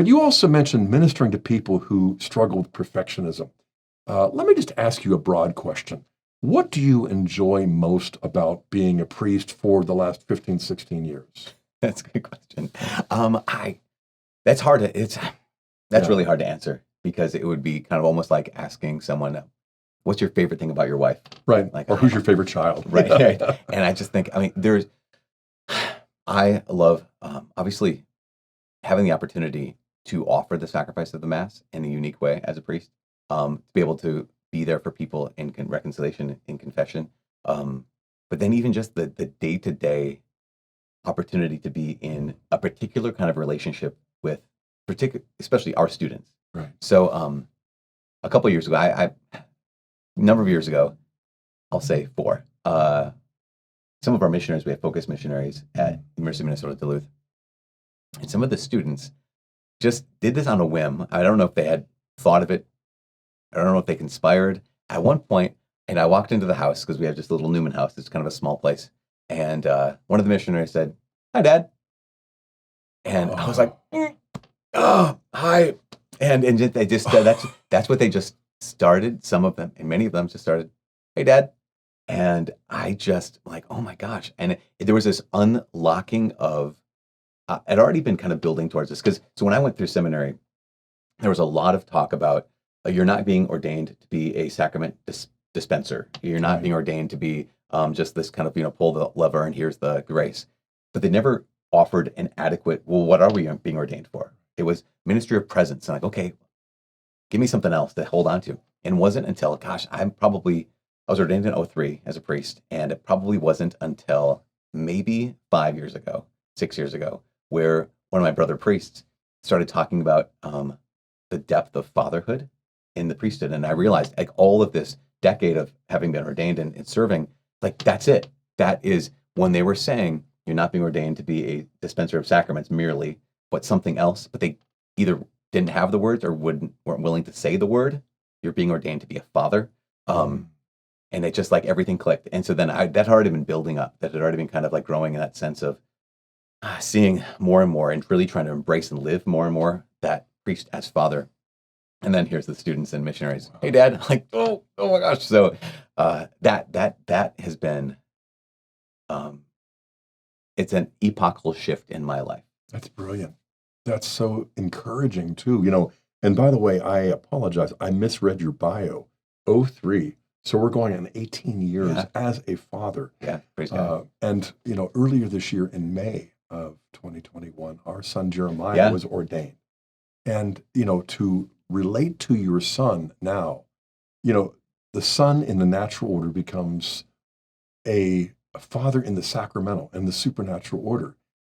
But you also mentioned ministering to people who struggle with perfectionism. Let me just ask you a broad question. What do you enjoy most about being a priest for the last 15, 16 years? That's a good question. I that's hard to it's that's Yeah, really hard to answer because it would be kind of almost like asking someone, "What's your favorite thing about your wife?" right. Like, Or who's your favorite child? right, right. And I just think, I mean, I love obviously having the opportunity to offer the sacrifice of the Mass in a unique way as a priest, to be able to be there for people in reconciliation, in confession, but then even just the day to day opportunity to be in a particular kind of relationship with especially our students. Right. So a couple of years ago, a number of years ago, I'll say four. Some of our missionaries, we have focus missionaries at University of Minnesota Duluth, and some of the students just did this on a whim. I don't know if they had thought of it. I don't know if they conspired. At one point, and I walked into the house because we have just a little Newman house. It's kind of a small place. And one of the missionaries said, "Hi, Dad." And I was like, Oh, "Oh, hi." And they just that's what they just started. Some of them, and many of them just started, "Hey, Dad." And I just like, oh my gosh. And there was this unlocking of, I'd already been kind of building towards this. So when I went through seminary, there was a lot of talk about you're not being ordained to be a sacrament dispenser. You're not right. being ordained to be just this kind of, pull the lever and here's the grace. But they never offered an adequate, well, what are we being ordained for? It was ministry of presence. And like, okay, give me something else to hold on to. And it wasn't until, gosh, I was ordained in '03 as a priest. And it probably wasn't until maybe 5 years ago, 6 years ago, where one of my brother priests started talking about the depth of fatherhood in the priesthood. And I realized like all of this decade of having been ordained and serving, like that's it. That is when they were saying you're not being ordained to be a dispenser of sacraments merely, but something else. But they either didn't have the words or weren't willing to say the word. You're being ordained to be a father. Mm. And it just like everything clicked. And so then that had already been building up. That had already been kind of like growing in that sense of seeing more and more and really trying to embrace and live more and more that priest as father. And then here's the students and missionaries. Hey, Dad! Like, oh my gosh! So that has been, um, it's an epochal shift in my life. That's brilliant. That's so encouraging too. And by the way, I apologize. I misread your bio. '03. So we're going on 18 years Yeah, as a father. yeah, praise God. And earlier this year in May of 2021, our son Jeremiah Yeah, was ordained. And to relate to your son now, you know, the son in the natural order becomes a father in the sacramental and the supernatural order.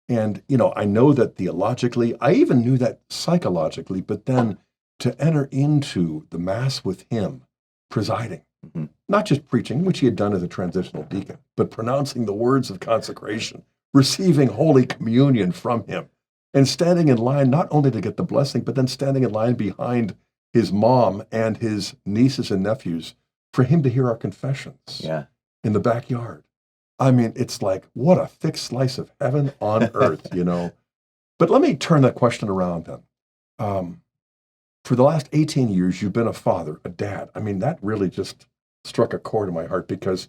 And, I know that theologically, I even knew that psychologically, but then to enter into the Mass with him presiding, hmm not just preaching, which he had done as a transitional deacon, but pronouncing the words of consecration, receiving Holy Communion from him, and standing in line not only to get the blessing, but then standing in line behind his mom and his nieces and nephews for him to hear our confessions yeah. in the backyard. I mean, it's like, what a thick slice of heaven on earth. But let me turn that question around then. Um, for the last 18 years, you've been a father, a dad. I mean, that really just struck a chord in my heart because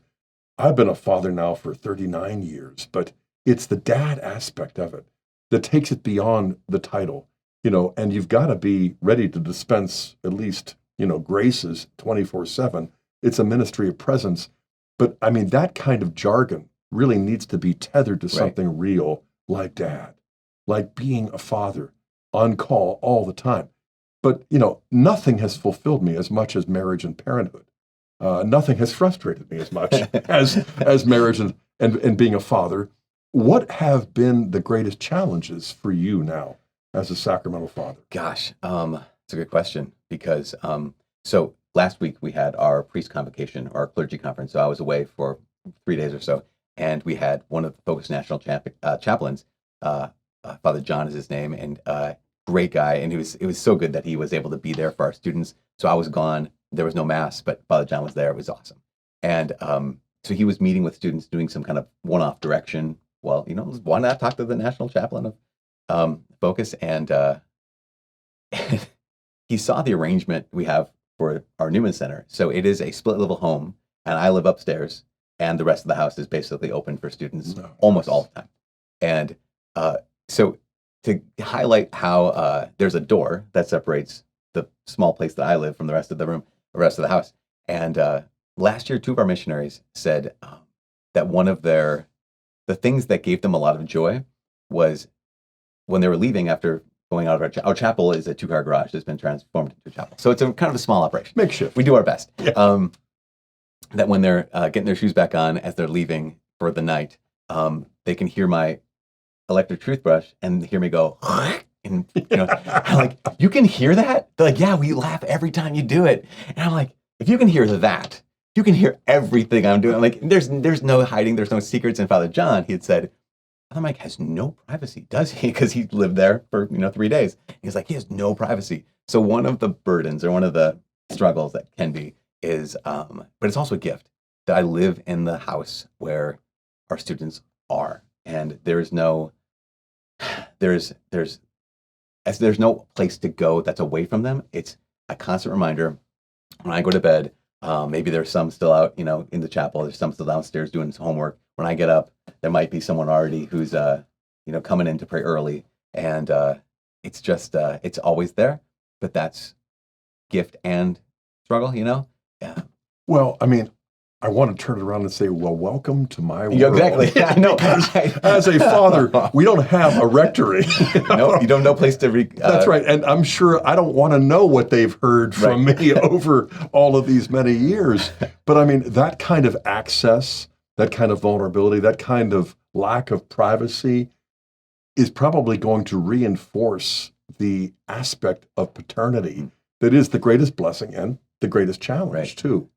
I've been a father now for 39 years, but it's the dad aspect of it that takes it beyond the title, and you've got to be ready to dispense at least, graces 24/7. It's a ministry of presence. But I mean, that kind of jargon really needs to be tethered to Right. something real like dad, like being a father on call all the time. But, nothing has fulfilled me as much as marriage and parenthood. Nothing has frustrated me as much as marriage and being a father. What have been the greatest challenges for you now as a sacramental father? Gosh, it's a good question because so last week we had our priest convocation or our clergy conference. So I was away for 3 days or so, and we had one of the Focus National chaplains, Father John is his name, and great guy, and it was so good that he was able to be there for our students. So I was gone, there was no mass, but Father John was there. It was awesome, and so he was meeting with students, doing some kind of one-off direction. Well, why not talk to the national chaplain of Focus and And he saw the arrangement we have for our Newman Center. So it is a split level home, and I live upstairs, and the rest of the house is basically open for students almost all the time. And so to highlight how there's a door that separates the small place that I live from the rest of the room, the rest of the house. And last year, 2 of our missionaries said that one of the things that gave them a lot of joy was when they were leaving after going out of our chapel is a 2-car garage that's been transformed into a chapel. So it's a kind of a small operation. Makeshift. We do our best. Yeah. That when they're getting their shoes back on as they're leaving for the night, they can hear my electric toothbrush and hear me go, and I'm like, you can hear that? They're like, yeah, we laugh every time you do it. And I'm like, if you can hear that, you can hear everything I'm doing. I'm like, there's no hiding, there's no secrets. And Father John, he had said, Father Mike has no privacy, does he? Because he lived there for 3 days. He's like, he has no privacy. So one of the burdens or one of the struggles that can be is, but it's also a gift that I live in the house where our students are, and there's no place to go that's away from them. It's a constant reminder when I go to bed. Maybe there's some still out, in the chapel. There's some still downstairs doing some homework. When I get up, there might be someone already who's, coming in to pray early, and it's just it's always there. But that's gift and struggle, Yeah. Well, I mean, I want to turn it around and say, well, welcome to my world. Yeah, exactly. Yeah, I know. As a father, we don't have a rectory. No, you don't know place to That's right. And I'm sure I don't want to know what they've heard from me over all of these many years. But I mean, that kind of access, that kind of vulnerability, that kind of lack of privacy is probably going to reinforce the aspect of paternity that is the greatest blessing and the greatest challenge, too.